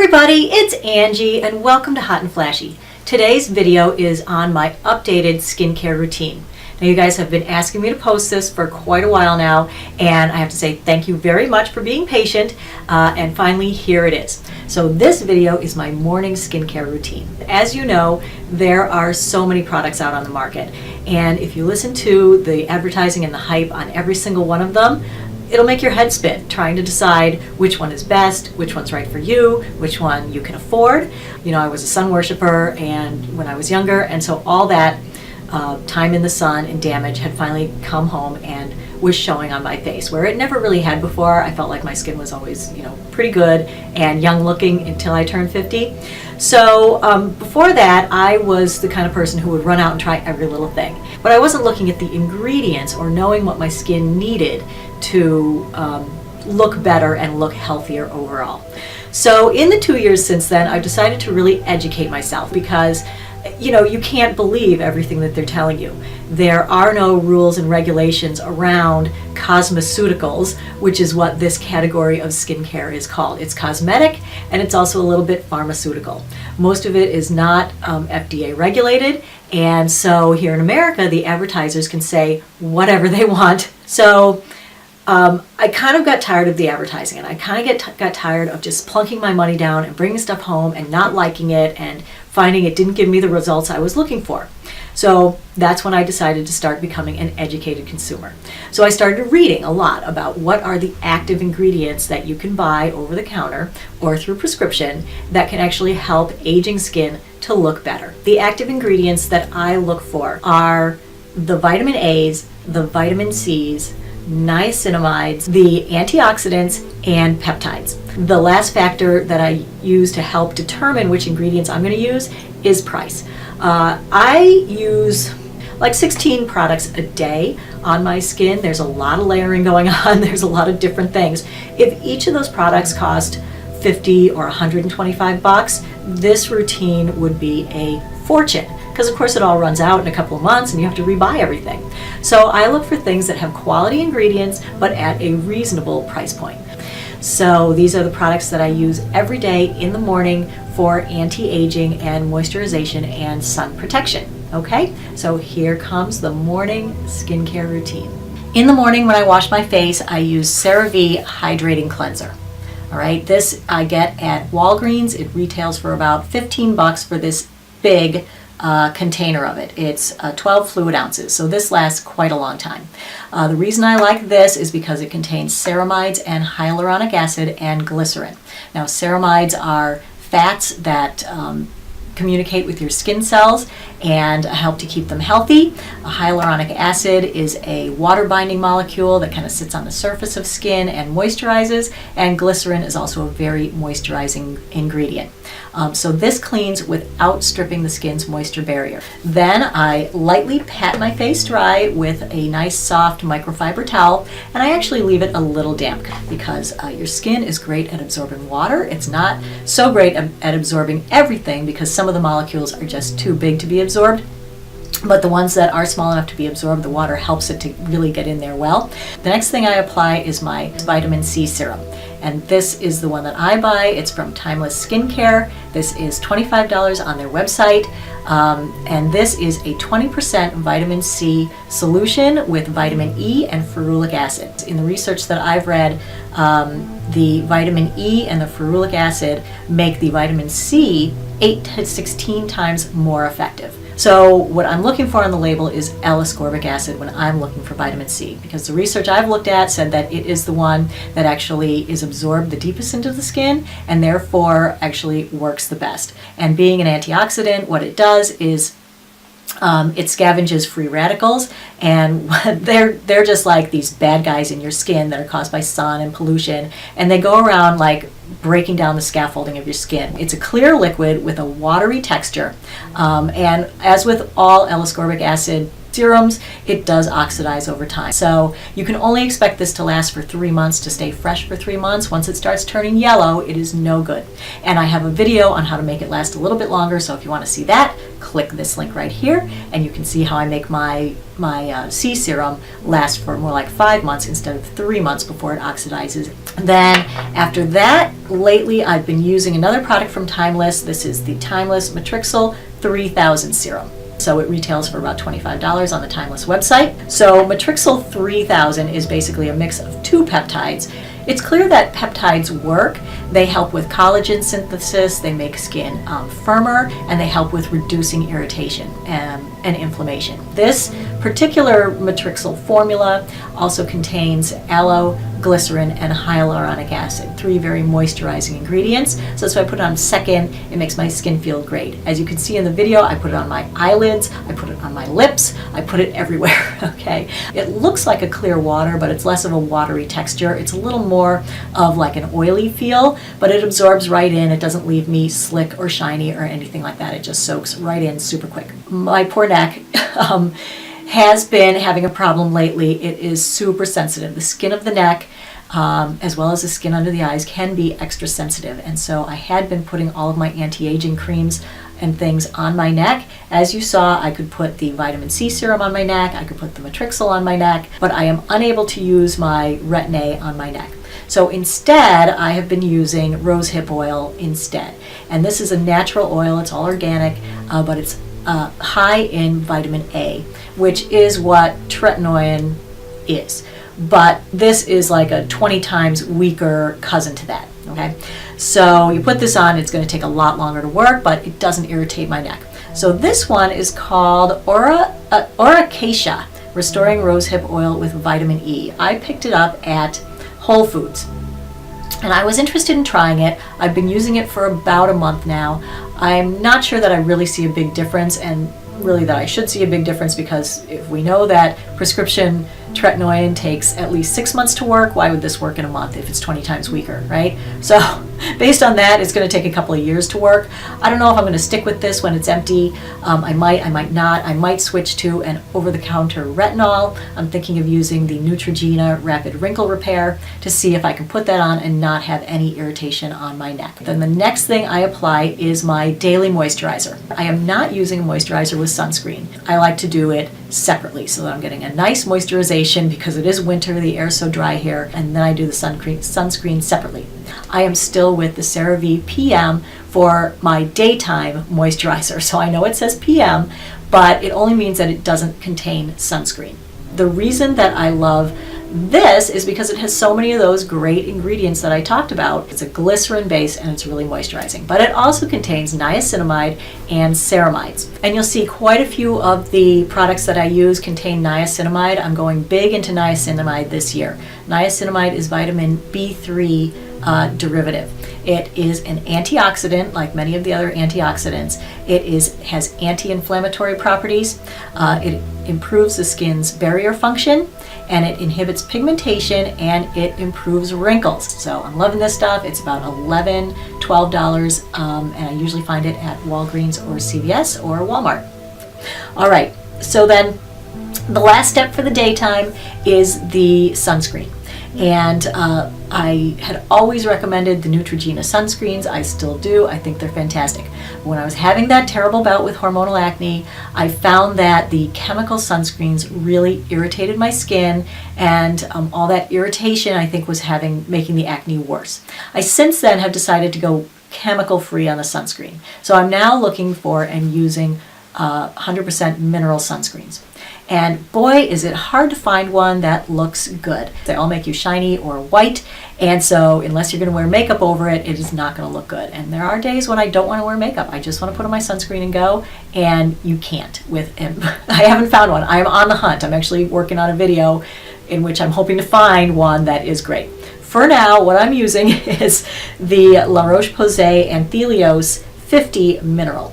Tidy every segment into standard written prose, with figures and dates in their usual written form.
everybody, it's Angie and welcome to Hot and Flashy. Today's video is on my updated skincare routine. Now you guys have been asking me to post this for quite a while now, and I have to say thank you very much for being patient, and finally here it is. So this video is my morning skincare routine. As you know, there are so many products out on the market, and if you listen to the advertising and the hype on every single one of them, it'll make your head spin trying to decide which one is best, which one's right for you, which one you can afford. You know, I was a sun worshiper and when I was younger, and so all that time in the sun and damage had finally come home and was showing on my face, where it never really had before. I felt like my skin was always, pretty good and young looking until I turned 50. So before that, I was the kind of person who would run out and try every little thing. But I wasn't looking at the ingredients or knowing what my skin needed to look better and look healthier overall. So in the 2 years since then, I've decided to really educate myself because you can't believe everything that they're telling you. There are no rules and regulations around cosmeceuticals, which is what this category of skincare is called. It's cosmetic and it's also a little bit pharmaceutical. Most of it is not FDA regulated, and so here in America, the advertisers can say whatever they want. So I kind of got tired of the advertising, and I kind of got tired of just plunking my money down and bringing stuff home and not liking it and finding it didn't give me the results I was looking for. So that's when I decided to start becoming an educated consumer. So I started reading a lot about what are the active ingredients that you can buy over the counter or through prescription that can actually help aging skin to look better. The active ingredients that I look for are the vitamin A's, the vitamin C's, niacinamides, the antioxidants, and peptides. The last factor that I use to help determine which ingredients I'm going to use is price. I use like 16 products a day on my skin. There's a lot of layering going on. There's a lot of different things. If each of those products cost $50 or $125, this routine would be a fortune, because of course it all runs out in a couple of months and you have to rebuy everything. So I look for things that have quality ingredients but at a reasonable price point. So these are the products that I use every day in the morning for anti-aging and moisturization and sun protection. Okay, so here comes the morning skincare routine. In the morning when I wash my face, I use CeraVe Hydrating Cleanser. All right, this I get at Walgreens. It retails for about $15 for this big container of it. It's 12 fluid ounces, so this lasts quite a long time. The reason I like this is because it contains ceramides and hyaluronic acid and glycerin. Now, ceramides are fats that communicate with your skin cells and help to keep them healthy. Hyaluronic acid is a water binding molecule that kind of sits on the surface of skin and moisturizes, and glycerin is also a very moisturizing ingredient. So this cleans without stripping the skin's moisture barrier. Then I lightly pat my face dry with a nice soft microfiber towel, and I actually leave it a little damp because your skin is great at absorbing water. It's not so great at absorbing everything because some of the molecules are just too big to be absorbed. But the ones that are small enough to be absorbed, the water helps it to really get in there well. The next thing I apply is my vitamin C serum. And this is the one that I buy. It's from Timeless Skincare. This is $25 on their website. And this is a 20% vitamin C solution with vitamin E and ferulic acid. In the research that I've read, the vitamin E and the ferulic acid make the vitamin C 8 to 16 times more effective. So what I'm looking for on the label is L-ascorbic acid when I'm looking for vitamin C, because the research I've looked at said that it is the one that actually is absorbed the deepest into the skin and therefore actually works the best. And being an antioxidant, what it does is it scavenges free radicals, and they're just like these bad guys in your skin that are caused by sun and pollution, and they go around like breaking down the scaffolding of your skin. It's a clear liquid with a watery texture, and as with all L-ascorbic acid serums, it does oxidize over time. So you can only expect this to last for 3 months, to stay fresh for 3 months. Once it starts turning yellow, it is no good. And I have a video on how to make it last a little bit longer, so if you want to see that, click this link right here, and you can see how I make my C serum last for more like 5 months instead of 3 months before it oxidizes. Then after that, lately I've been using another product from Timeless. This is the Timeless Matrixyl 3000 serum. So it retails for about $25 on the Timeless website. So Matrixyl 3000 is basically a mix of 2 peptides. It's clear that peptides work. They help with collagen synthesis, they make skin firmer, and they help with reducing irritation and inflammation. This particular Matrixyl formula also contains aloe, glycerin, and hyaluronic acid, 3 very moisturizing ingredients. So that's why I put it on second. It makes my skin feel great. As you can see in the video, I put it on my eyelids, I put it on my lips, I put it everywhere, okay? It looks like a clear water, but it's less of a watery texture. It's a little more of like an oily feel, but it absorbs right in. It doesn't leave me slick or shiny or anything like that. It just soaks right in super quick. My poor neck has been having a problem lately. It is super sensitive. The skin of the neck, as well as the skin under the eyes, can be extra sensitive. And so I had been putting all of my anti-aging creams and things on my neck. As you saw, I could put the vitamin C serum on my neck, I could put the Matrixyl on my neck, but I am unable to use my retin-a on my neck. So instead, I have been using rosehip oil instead. And this is a natural oil, it's all organic, but it's high in vitamin A, which is what tretinoin is. But this is like a 20 times weaker cousin to that, okay? So you put this on, it's gonna take a lot longer to work, but it doesn't irritate my neck. So this one is called Auracacia, Restoring Rosehip Oil with Vitamin E. I picked it up at Whole Foods, and I was interested in trying it. I've been using it for about a month now. I'm not sure that I really see a big difference, and really that I should see a big difference, because if we know that prescription tretinoin takes at least 6 months to work, why would this work in a month if it's 20 times weaker, right? So based on that, it's going to take a couple of years to work. I don't know if I'm going to stick with this when it's empty. I might not. I might switch to an over-the-counter retinol. I'm thinking of using the Neutrogena Rapid Wrinkle Repair to see if I can put that on and not have any irritation on my neck. Then the next thing I apply is my daily moisturizer. I am not using a moisturizer with sunscreen. I like to do it separately so that I'm getting a nice moisturization, because it is winter, the air's so dry here, and then I do the sunscreen separately. I am still with the CeraVe PM for my daytime moisturizer. So I know it says PM, but it only means that it doesn't contain sunscreen. The reason that I love this is because it has so many of those great ingredients that I talked about. It's a glycerin base and it's really moisturizing, but it also contains niacinamide and ceramides. And you'll see quite a few of the products that I use contain niacinamide. I'm going big into niacinamide this year. Niacinamide is vitamin B3 derivative. It is an antioxidant, like many of the other antioxidants. It has anti-inflammatory properties. It improves the skin's barrier function, and it inhibits pigmentation, and it improves wrinkles. So I'm loving this stuff. It's about $11, $12, and I usually find it at Walgreens or CVS or Walmart. All right, so then the last step for the daytime is the sunscreen. And I had always recommended the Neutrogena sunscreens. I still do. I think they're fantastic. When I was having that terrible bout with hormonal acne, I found that the chemical sunscreens really irritated my skin, and all that irritation, I think, was making the acne worse. I since then have decided to go chemical free on the sunscreen. So I'm now looking for and using 100% mineral sunscreens. And boy, is it hard to find one that looks good. They all make you shiny or white, and so unless you're going to wear makeup over it, it is not going to look good. And there are days when I don't want to wear makeup. I just want to put on my sunscreen and go, and you can't with it. I haven't found one. I'm on the hunt. I'm actually working on a video in which I'm hoping to find one that is great. For now, what I'm using is the La Roche-Posay Anthelios 50 Mineral,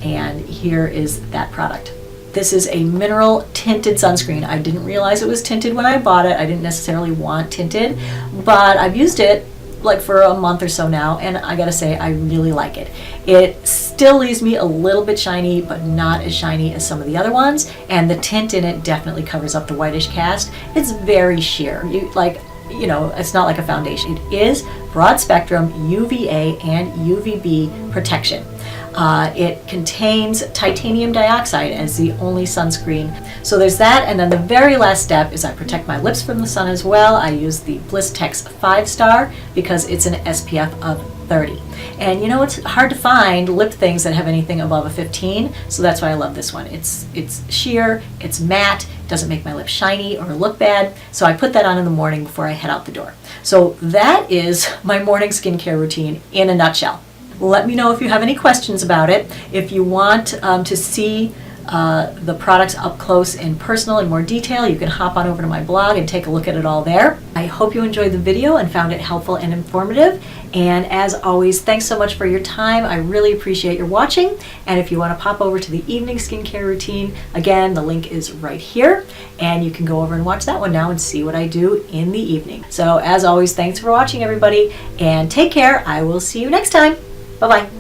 and here is that product. This is a mineral tinted sunscreen. I didn't realize it was tinted when I bought it. I didn't necessarily want tinted, but I've used it like for a month or so now, and I gotta say I really like it. It still leaves me a little bit shiny, but not as shiny as some of the other ones, and the tint in it definitely covers up the whitish cast. It's very sheer. It's not like a foundation. It is broad spectrum UVA and UVB protection. It contains titanium dioxide as the only sunscreen. So there's that, and then the very last step is I protect my lips from the sun as well. I use the Bliss Tex 5-star because it's an SPF of 30. And it's hard to find lip things that have anything above a 15, so that's why I love this one. It's sheer, it's matte, doesn't make my lips shiny or look bad, so I put that on in the morning before I head out the door. So that is my morning skincare routine in a nutshell. Let me know if you have any questions about it. If you want to see the products up close and personal in more detail, you can hop on over to my blog and take a look at it all there. I hope you enjoyed the video and found it helpful and informative. And as always, thanks so much for your time. I really appreciate your watching. And if you want to pop over to the evening skincare routine, again, the link is right here. And you can go over and watch that one now and see what I do in the evening. So as always, thanks for watching, everybody, and take care. I will see you next time. Bye-bye.